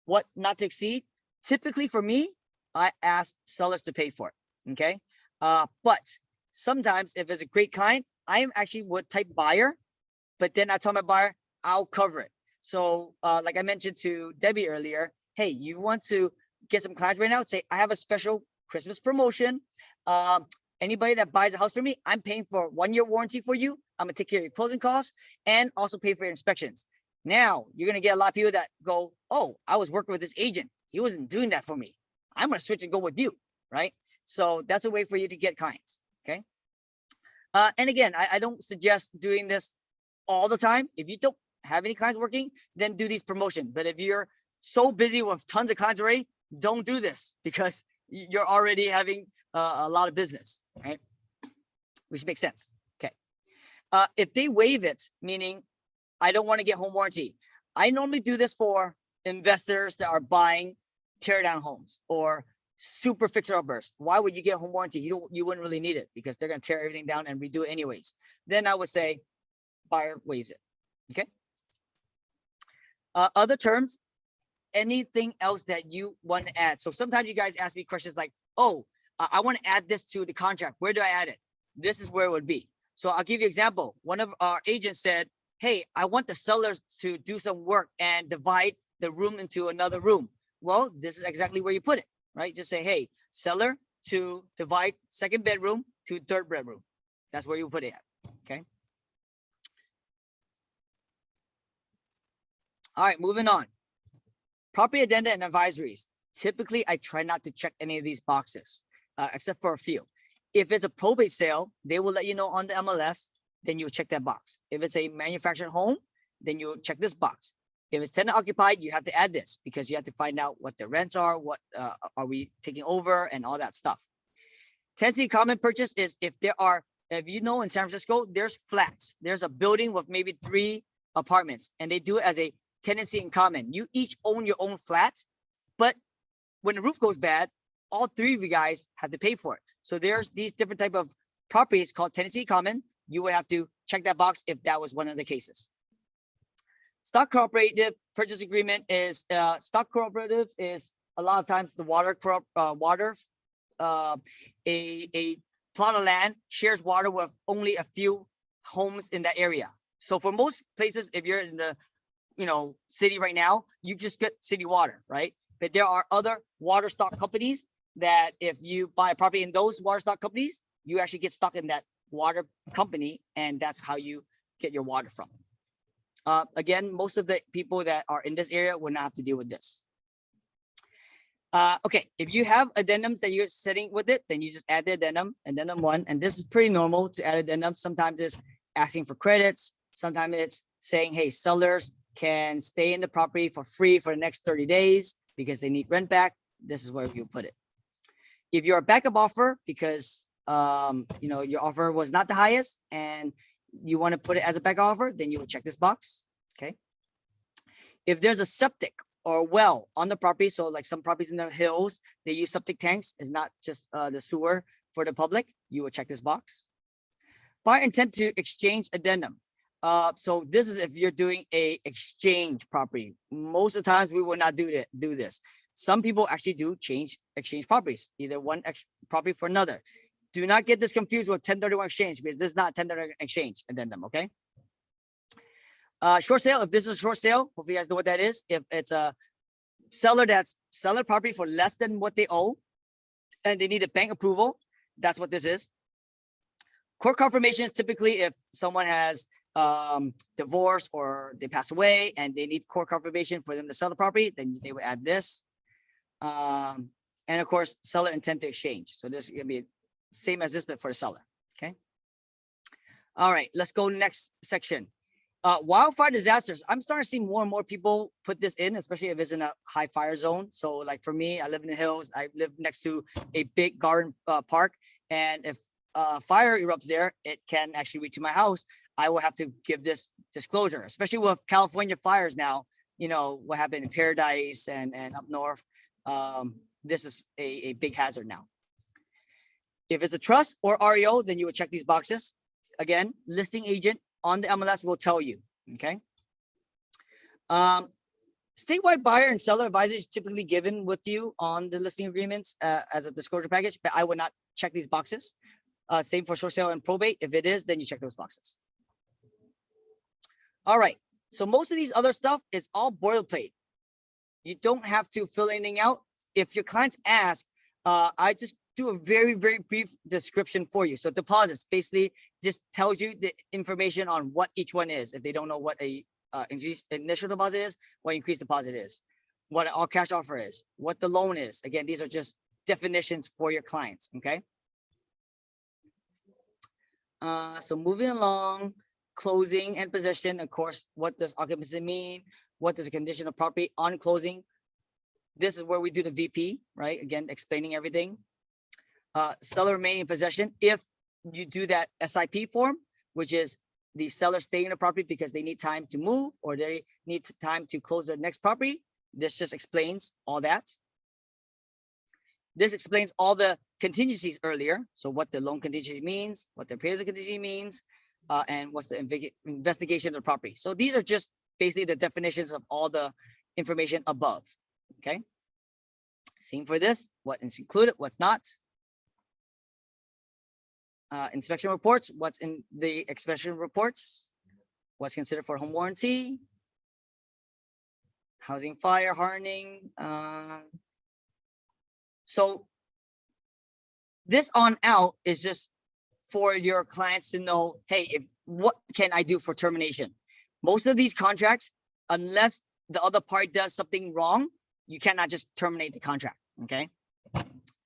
what not to exceed. Typically for me, I ask sellers to pay for it. Okay. But sometimes if it's a great client, I am actually would type buyer, but then I tell my buyer, I'll cover it. So like I mentioned to Debbie earlier, hey, you want to get some clients right now? Say, I have a special Christmas promotion. Anybody that buys a house for me, I'm paying for 1-year warranty for you. I'm gonna take care of your closing costs and also pay for your inspections. Now you're gonna get a lot of people that go, oh, I was working with this agent. He wasn't doing that for me. I'm gonna switch and go with you, right? So that's a way for you to get clients, okay? And again, I don't suggest doing this all the time. If you don't have any clients working, then do these promotions. But if you're so busy with tons of clients already, don't do this because you're already having a lot of business, right? Which makes sense. Okay. If they waive it, meaning I don't want to get home warranty. I normally do this for investors that are buying tear down homes or super fixer uppers. Why would you get home warranty? You wouldn't really need it because they're going to tear everything down and redo it anyways. Then I would say buyer waives it. Okay. Other terms, anything else that you want to add. So sometimes you guys ask me questions like, oh, I want to add this to the contract. Where do I add it? This is where it would be. So I'll give you an example. One of our agents said, hey, I want the sellers to do some work and divide the room into another room. Well, this is exactly where you put it, right? Just say, hey, seller to divide 2nd bedroom to 3rd bedroom. That's where you put it at, okay? All right, moving on. Property addenda and advisories. Typically, I try not to check any of these boxes, except for a few. If it's a probate sale, they will let you know on the MLS, then you check that box. If it's a manufactured home, then you check this box. If it's tenant occupied, you have to add this because you have to find out what the rents are, what are we taking over, and all that stuff. Tenancy common purchase is if you know in San Francisco, there's flats. There's a building with maybe 3 apartments, and they do it as a tenancy in common. You each own your own flat, but when the roof goes bad, all 3 of you guys have to pay for it. So there's these different type of properties called tenancy common. You would have to check that box if that was one of the cases. Stock cooperative purchase agreement is stock cooperative is a lot of times the a plot of land shares water with only a few homes in that area. So for most places, if you're in the city right now, you just get city water, right? But there are other water stock companies that if you buy a property in those water stock companies, you actually get stuck in that water company, and that's how you get your water from. Again, most of the people that are in this area will not have to deal with this. Okay, if you have addendums that you're setting with it, then you just add the addendum 1, and this is pretty normal to add addendums. Sometimes it's asking for credits. Sometimes it's saying, hey, sellers can stay in the property for free for the next 30 days because they need rent back. This is where you put it. If you're a backup offer because your offer was not the highest and you want to put it as a backup offer, then you will check this box. Okay. If there's a septic or well on the property, so like some properties in the hills, they use septic tanks, it's not just the sewer for the public, you will check this box. Buyer intent to exchange addendum. So this is if you're doing a exchange property. Most of the times we will not do this. Some people actually do exchange properties, either one property for another. Do not get this confused with 1031 exchange because this is not 1031 exchange addendum, okay? Short sale, if this is a short sale, hopefully you guys know what that is. If it's a seller that's seller property for less than what they owe, and they need a bank approval. That's what this is. Court confirmation is typically if someone has divorced or they pass away and they need court confirmation for them to sell the property, then they would add this. And of course, seller intent to exchange. So this is gonna be same as this, but for the seller. Okay. All right, let's go next section. Wildfire disasters. I'm starting to see more and more people put this in, especially if it's in a high fire zone. So like for me, I live in the hills. I live next to a big garden park. And if fire erupts there, it can actually reach to my house. I will have to give this disclosure, especially with California fires now. You know, what happened in Paradise and up north. This is a big hazard now. If it's a trust or REO, then you would check these boxes. Again, listing agent on the MLS will tell you, okay? Statewide buyer and seller advisor is typically given with you on the listing agreements as a disclosure package, but I would not check these boxes. Same for short sale and probate. If it is, then you check those boxes. All right, so most of these other stuff is all boilerplate. You don't have to fill anything out. If your clients ask, I just do a very, very brief description for you. So deposits basically just tells you the information on what each one is. If they don't know what a initial deposit is, what increased deposit is, what an all cash offer is, what the loan is. Again, these are just definitions for your clients, okay? So moving along, closing and possession. Of course, what does occupancy mean? What does a condition of property on closing? This is where we do the VP, right? Again, explaining everything. Seller remaining in possession. If you do that SIP form, which is the seller staying in the property because they need time to move or they need time to close their next property, this just explains all that. This explains all the contingencies earlier. So what the loan contingency means, what the appraisal contingency means, and what's the investigation of the property. So these are just basically the definitions of all the information above, okay? Same for this, what is included, what's not. Inspection reports, what's in the inspection reports, what's considered for home warranty, housing fire hardening. So this on out is just for your clients to know, hey, what can I do for termination? Most of these contracts, unless the other party does something wrong, you cannot just terminate the contract, okay?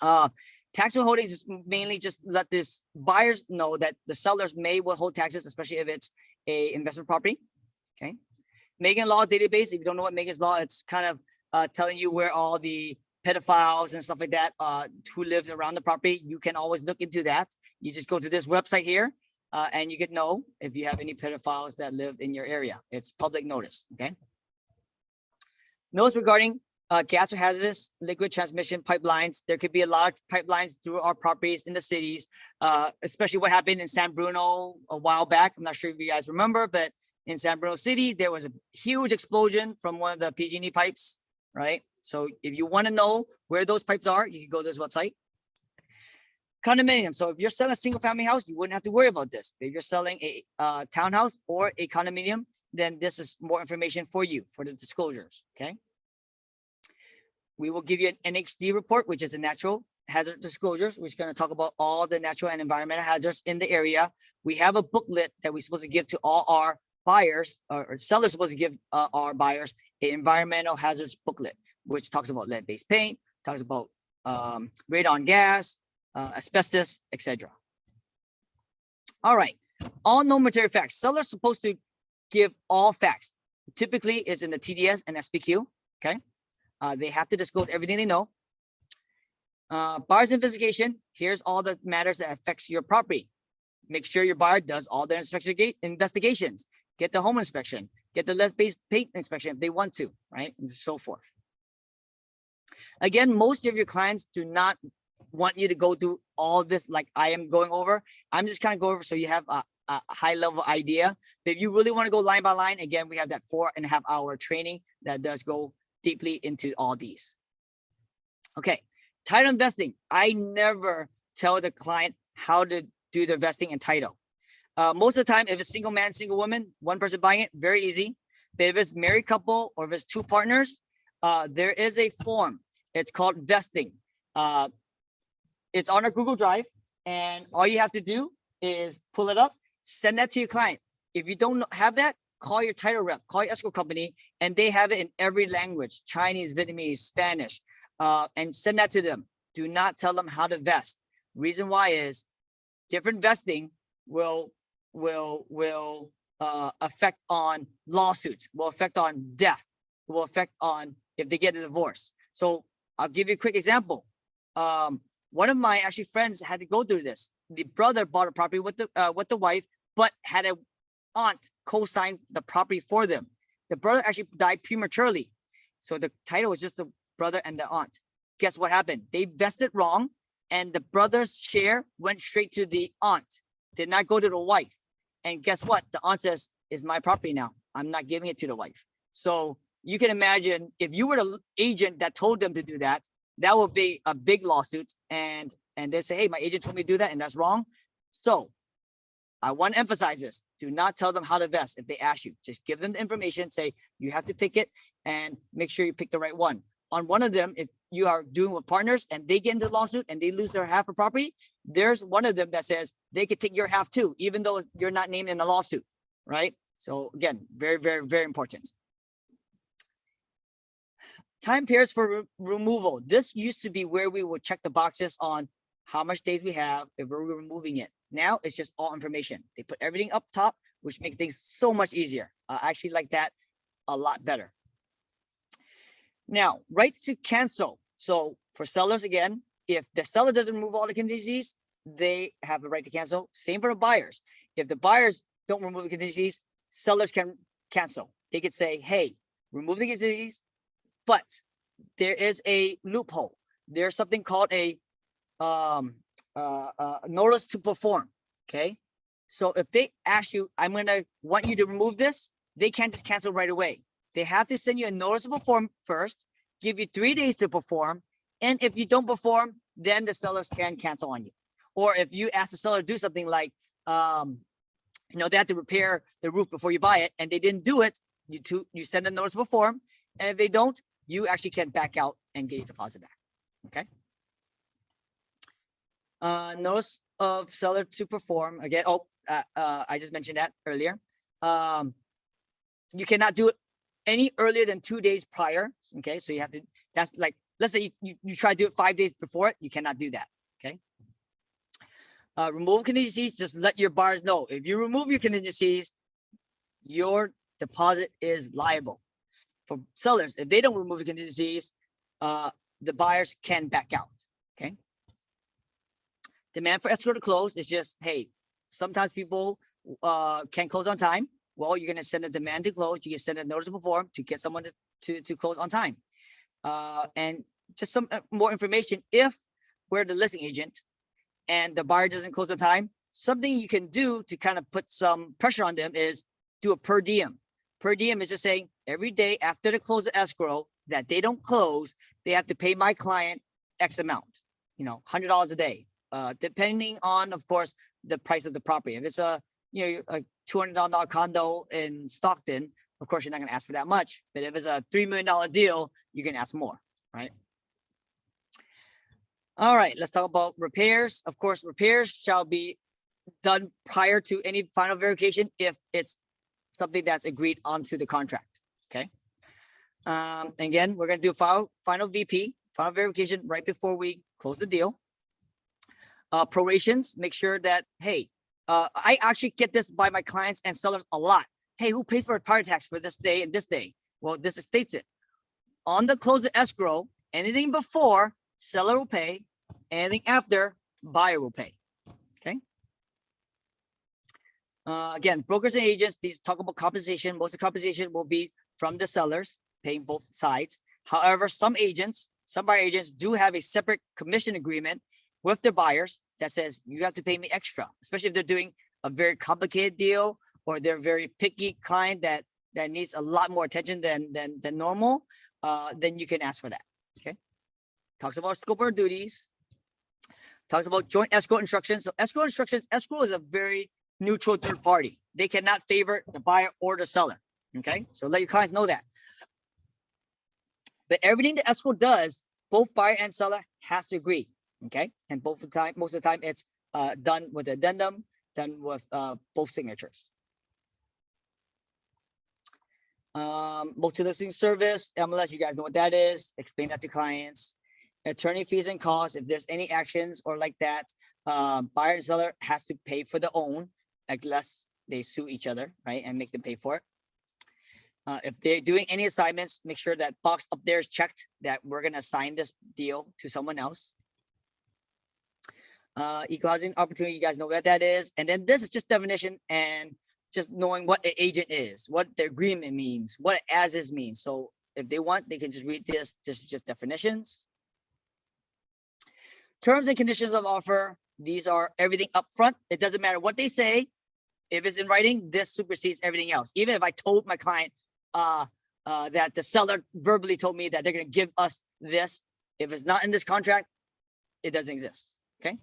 Tax withholdings is mainly just let this buyers know that the sellers may withhold taxes, especially if it's a investment property, okay? Megan Law database, if you don't know what Megan's Law, it's kind of telling you where all the pedophiles and stuff like that who lives around the property. You can always look into that. You just go to this website here and you can know if you have any pedophiles that live in your area. It's public notice, okay? Notes regarding gas or hazardous liquid transmission pipelines. There could be a lot of pipelines through our properties in the cities, especially what happened in San Bruno a while back. I'm not sure if you guys remember, but in San Bruno City, there was a huge explosion from one of the PG&E pipes, right? So if you want to know where those pipes are, you can go to this website. Condominium. So if you're selling a single family house, you wouldn't have to worry about this. If you're selling a townhouse or a condominium, then this is more information for you for the disclosures, okay? We will give you an NHD report, which is a natural hazard disclosures, which is going to talk about all the natural and environmental hazards in the area. We have a booklet that we're supposed to give to all our buyers, or sellers supposed to give our buyers an environmental hazards booklet, which talks about lead-based paint, talks about radon gas, asbestos, etc. All right, all known material facts. Sellers supposed to give all facts. Typically, it's in the TDS and SPQ. Okay, they have to disclose everything they know. Buyer's investigation. Here's all the matters that affects your property. Make sure your buyer does all their investigations. Get the home inspection. Get the lead-based paint inspection if they want to, right, and so forth. Again, most of your clients do not want you to go through all this like I am going over. I'm just kind of going over so you have a high-level idea. But if you really want to go line by line, again, we have that 4.5 hour training that does go deeply into all these. Okay, title investing. I never tell the client how to do the investing in title. Most of the time, if it's single man, single woman, one person buying it, very easy. But if it's married couple or if it's two partners, there is a form. It's called vesting. It's on our Google Drive, and all you have to do is pull it up, send that to your client. If you don't have that, call your title rep, call your escrow company, and they have it in every language, Chinese, Vietnamese, Spanish, and send that to them. Do not tell them how to vest. Reason why is different vesting will affect on lawsuits, will affect on death, will affect on if they get a divorce. So I'll give you a quick example. One of my actually friends had to go through this. The brother bought a property with the wife, but had a aunt co-sign the property for them. The brother actually died prematurely, so the title was just the brother and the aunt. Guess what happened? They vested wrong, and the brother's share went straight to the aunt, did not go to the wife. And guess what? The aunt says, "It's my property now. I'm not giving it to the wife." So you can imagine if you were the agent that told them to do that, that would be a big lawsuit. And they say, "Hey, my agent told me to do that, and that's wrong." So I want to emphasize this. Do not tell them how to vest if they ask you. Just give them the information, say you have to pick it, and make sure you pick the right one. On one of them, if you are doing with partners and they get into the lawsuit and they lose their half of property, there's one of them that says they could take your half too, even though you're not named in the lawsuit, right? So again, very, very, very important. Time periods for removal. This used to be where we would check the boxes on how much days we have if we're removing it. Now it's just all information. They put everything up top, which makes things so much easier. I actually like that a lot better. Now, rights to cancel. So for sellers, again, if the seller doesn't remove all the contingencies, they have the right to cancel. Same for the buyers. If the buyers don't remove the contingencies, sellers can cancel. They could say, "Hey, remove the contingencies," but there is a loophole. There's something called a notice to perform. Okay, so if they ask you, "I'm gonna want you to remove this," they can't just cancel right away. They have to send you a notice to perform first, give you 3 days to perform, and if you don't perform, then the sellers can cancel on you. Or if you ask the seller to do something like, they have to repair the roof before you buy it, and they didn't do it, you send a notice to perform, and if they don't, you actually can back out and get your deposit back. Okay. Notice of seller to perform again. I just mentioned that earlier. You cannot do it any earlier than 2 days prior. Okay, so you have to. That's like, let's say you try to do it 5 days before it. You cannot do that. Okay. Remove contingencies. Just let your buyers know if you remove your contingencies, your deposit is liable. For sellers, if they don't remove the contingencies, the buyers can back out. Okay. Demand for escrow to close is just, hey, sometimes people can't close on time. Well, you're going to send a demand to close. You can send a notice to perform to get someone to close on time. And just some more information. If we're the listing agent and the buyer doesn't close on time, something you can do to kind of put some pressure on them is do a per diem. Per diem is just saying every day after the close of escrow that they don't close, they have to pay my client X amount, $100 a day. Depending on, of course, the price of the property. If it's a $200 condo in Stockton, of course, you're not going to ask for that much. But if it's a $3 million deal, you can ask more, right? All right, let's talk about repairs. Of course, repairs shall be done prior to any final verification if it's something that's agreed onto the contract. Okay. Again, we're going to do final VP, final verification right before we close the deal. Prorations, make sure that, hey, I actually get this by my clients and sellers a lot. Hey, who pays for a property tax for this day and this day? Well, this states it. On the close of escrow, anything before, seller will pay. Anything after, buyer will pay. Okay. Again, brokers and agents, these talk about compensation. Most of the compensation will be from the sellers, paying both sides. However, some buyer agents do have a separate commission agreement with their buyers that says you have to pay me extra, especially if they're doing a very complicated deal or they're very picky client that needs a lot more attention than normal. Then you can ask for that. Okay. Talks about scope of duties. Talks about joint escrow instructions. So escrow instructions, escrow is a very neutral third party. They cannot favor the buyer or the seller. Okay. So let your clients know that. But everything the escrow does, both buyer and seller has to agree. Okay, and most of the time it's done with addendum, done with both signatures. Multi-listing service, MLS, you guys know what that is. Explain that to clients. Attorney fees and costs, if there's any actions or like that, buyer and seller has to pay for the own, unless they sue each other, right, and make them pay for it. If they're doing any assignments, make sure that box up there is checked that we're going to assign this deal to someone else. Equal housing opportunity, you guys know what that is. And then this is just definition and just knowing what an agent is, what the agreement means, what as is means. So if they want, they can just read this. This is just definitions. Terms and conditions of offer. These are everything up front. It doesn't matter what they say. If it's in writing, this supersedes everything else. Even if I told my client that the seller verbally told me that they're going to give us this, if it's not in this contract, it doesn't exist. Okay.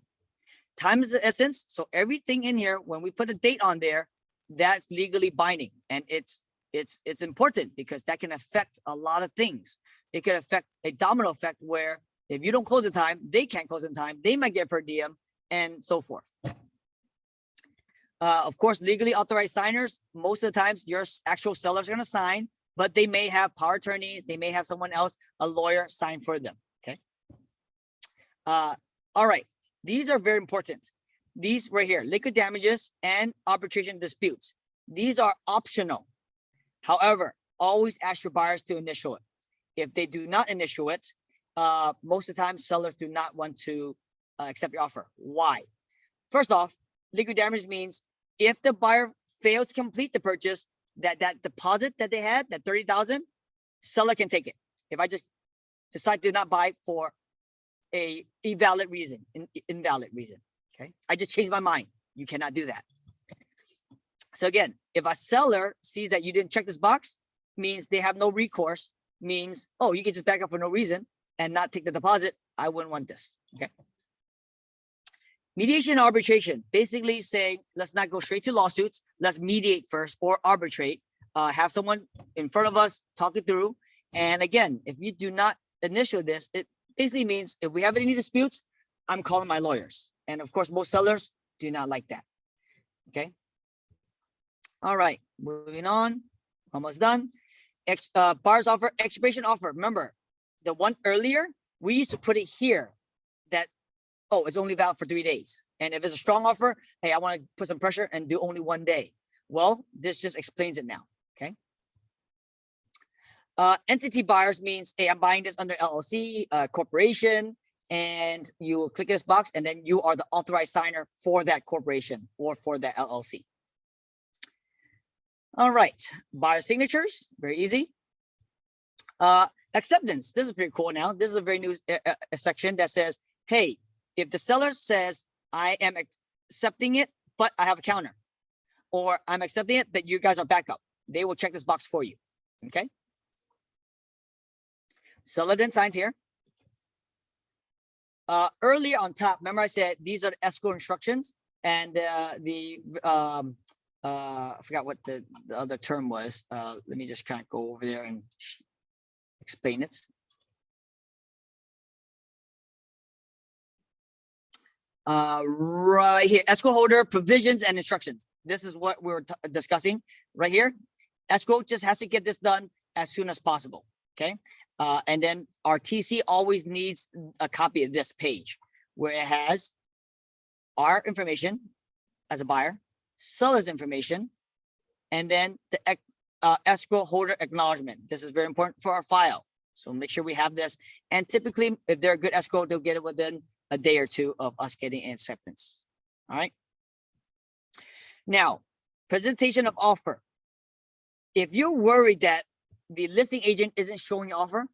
Time is the essence. So everything in here, when we put a date on there, that's legally binding, and it's important because that can affect a lot of things. It can affect a domino effect where if you don't close in time, they can't close in time. They might get per diem and so forth. Of course, legally authorized signers, most of the times your actual sellers are going to sign, but they may have power attorneys. They may have someone else, a lawyer, sign for them. Okay. All right. These are very important. These right here, liquid damages and arbitration disputes. These are optional. However, always ask your buyers to initial it. If they do not initial it, most of the time sellers do not want to accept your offer. Why? First off, liquid damage means if the buyer fails to complete the purchase, that deposit that they had, that $30,000, seller can take it. If I just decide to not buy for a invalid reason, okay? I just changed my mind. You cannot do that. So again, if a seller sees that you didn't check this box, means they have no recourse, means, oh, you can just back up for no reason and not take the deposit. I wouldn't want this. Okay. Mediation and arbitration, basically saying, let's not go straight to lawsuits. Let's mediate first or arbitrate. Have someone in front of us talk it through. And again, if you do not initial this, it basically means if we have any disputes, I'm calling my lawyers. And of course, most sellers do not like that. Okay. All right, moving on. Almost done. Buyer's offer, expiration offer. Remember, the one earlier, we used to put it here that, oh, it's only valid for 3 days. And if it's a strong offer, hey, I want to put some pressure and do only 1 day. Well, this just explains it now. Okay. Entity buyers means, hey, I'm buying this under LLC, corporation, and you will click this box, and then you are the authorized signer for that corporation or for that LLC. All right, buyer signatures, very easy. Acceptance, this is pretty cool now. This is a very new section that says, hey, if the seller says, I am accepting it, but I have a counter, or I'm accepting it, but you guys are backup, they will check this box for you. Okay. Seller then signs here. Earlier on top, remember I said these are the escrow instructions, and I forgot what the other term was. Let me just kind of go over there and explain it. Right here, escrow holder provisions and instructions. This is what we were discussing right here. Escrow just has to get this done as soon as possible. Okay. And then our TC always needs a copy of this page where it has our information as a buyer, seller's information, and then the escrow holder acknowledgement. This is very important for our file. So make sure we have this. And typically, if they're a good escrow, they'll get it within a day or two of us getting an acceptance. All right. Now, presentation of offer. If you're worried that the listing agent isn't showing your offer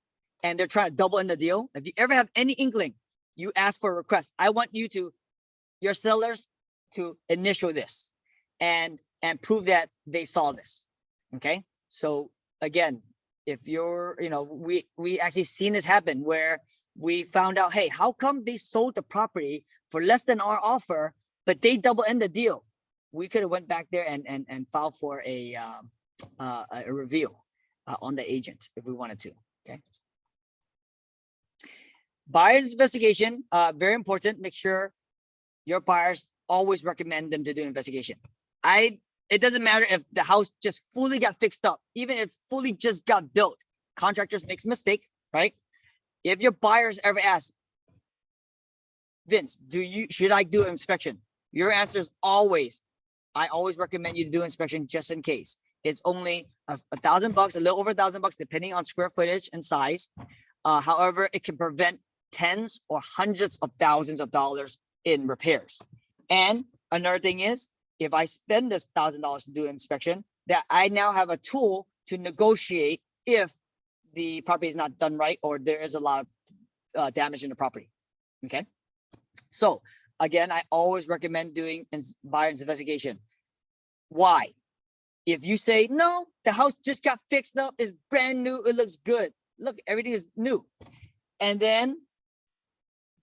and they're trying to double in the deal, if you ever have any inkling, you ask for a request. I want you to, your sellers, to initial this and prove that they saw this. Okay. So again, if you're, we actually seen this happen where we found out, hey, how come they sold the property for less than our offer, but they double end the deal? We could have went back there and filed for a review on the agent if we wanted to. Okay. Buyer's investigation, very important. Make sure your buyers always recommend them to do an investigation. It doesn't matter if the house just fully got fixed up, even if fully just got built. Contractors makes mistake, right? If your buyers ever ask, Vince, should I do an inspection? Your answer is always, I always recommend you to do inspection just in case. It's only $1,000, a little over $1,000, depending on square footage and size. However, it can prevent tens or hundreds of thousands of dollars in repairs. And another thing is, if I spend this $1,000 to do an inspection, that I now have a tool to negotiate if the property is not done right or there is a lot of damage in the property. Okay. So again, I always recommend doing buyer's investigation. Why? If you say, no, the house just got fixed up, it's brand new, it looks good. Look, everything is new. And then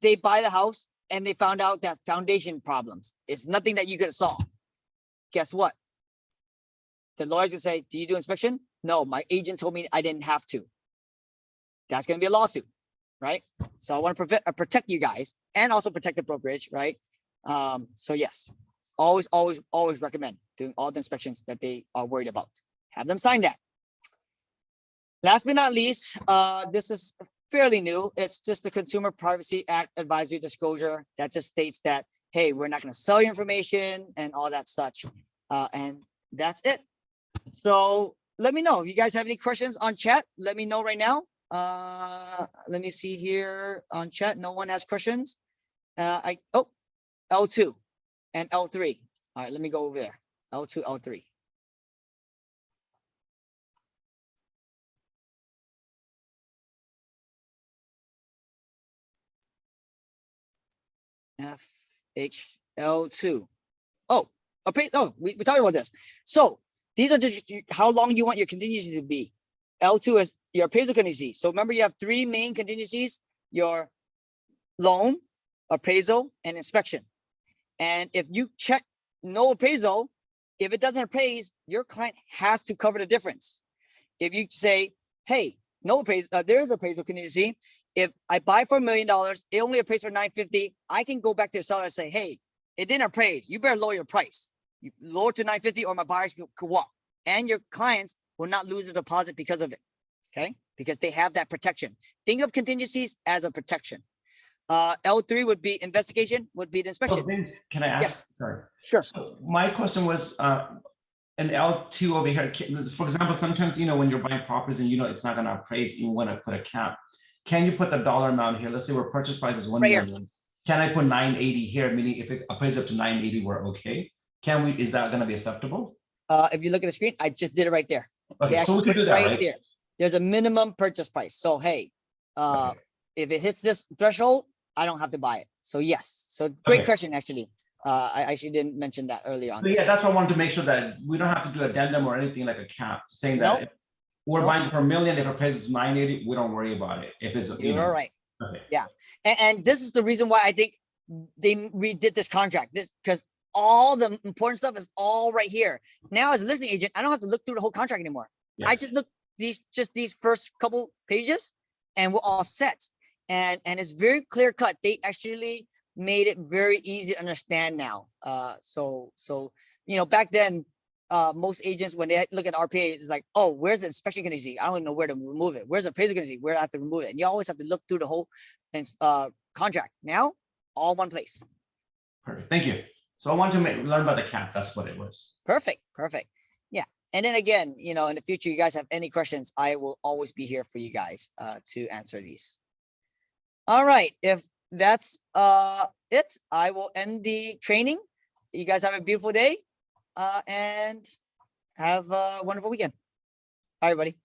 they buy the house and they found out that foundation problems. It's nothing that you could solve. Guess what? The lawyers will say, do you do inspection? No, my agent told me I didn't have to. That's going to be a lawsuit, right? So I want to protect you guys and also protect the brokerage, right? So yes, always recommend doing all the inspections that they are worried about. Have them sign that. Last but not least, this is fairly new. It's just the Consumer Privacy Act advisory disclosure that just states that, hey, we're not going to sell your information and all that such. And that's it. So let me know if you guys have any questions on chat. Let me know right now. Let me see here on chat. No one has questions. L2 and L3. All right, let me go over there. L2, L3. FHL2. Oh, okay. Oh, we talked about this. So these are just how long you want your contingency to be. L2 is your appraisal contingency. So remember, you have three main contingencies: your loan, appraisal, and inspection. And if you check no appraisal, if it doesn't appraise, your client has to cover the difference. If you say, hey, no appraisal, there is appraisal contingency. If I buy for $1 million, it only appraised for $950. I can go back to the seller and say, hey, it didn't appraise. You better lower your price. You lower to $950 or my buyers could walk. And your clients will not lose the deposit because of it. Okay, because they have that protection. Think of contingencies as a protection. L3 would be investigation, would be the inspection. So Vince, can I ask? Yes. Sorry. Sure. So my question was, an L2 over here, for example, sometimes, when you're buying properties and it's not going to appraise, you want to put a cap. Can you put the dollar amount here? Let's say our purchase price is $1 million. Can I put 980 here? Meaning if it appraises up to 980, we're okay. Can we? Is that going to be acceptable? If you look at the screen, I just did it right there. Okay, so we can do that, right? There. There's a minimum purchase price. So hey, if it hits this threshold, I don't have to buy it. So yes. So great question, actually. I actually didn't mention that earlier on. So yeah, that's what I wanted to make sure that we don't have to do addendum or anything like a cap, saying that if we're buying for $1 million, if it appraises to 980, we don't worry about it. If it's you're right. Okay. Yeah, and this is the reason why I think they redid this contract. Because all the important stuff is all right here. Now, as a listing agent, I don't have to look through the whole contract anymore. Yeah. I just look these first couple pages, and we're all set. And it's very clear cut. They actually made it very easy to understand now. So back then, most agents, when they look at RPA, it's like, oh, where's the inspection contingency? I don't know where to remove it. Where's the appraisal contingency? Where I have to remove it? And you always have to look through the whole contract. Now, all one place. Perfect. Thank you. So I want to learn about the cap. That's what it was. Perfect. Yeah. And then again, in the future, you guys have any questions, I will always be here for you guys to answer these. All right. If that's it, I will end the training. You guys have a beautiful day and have a wonderful weekend. Bye, everybody.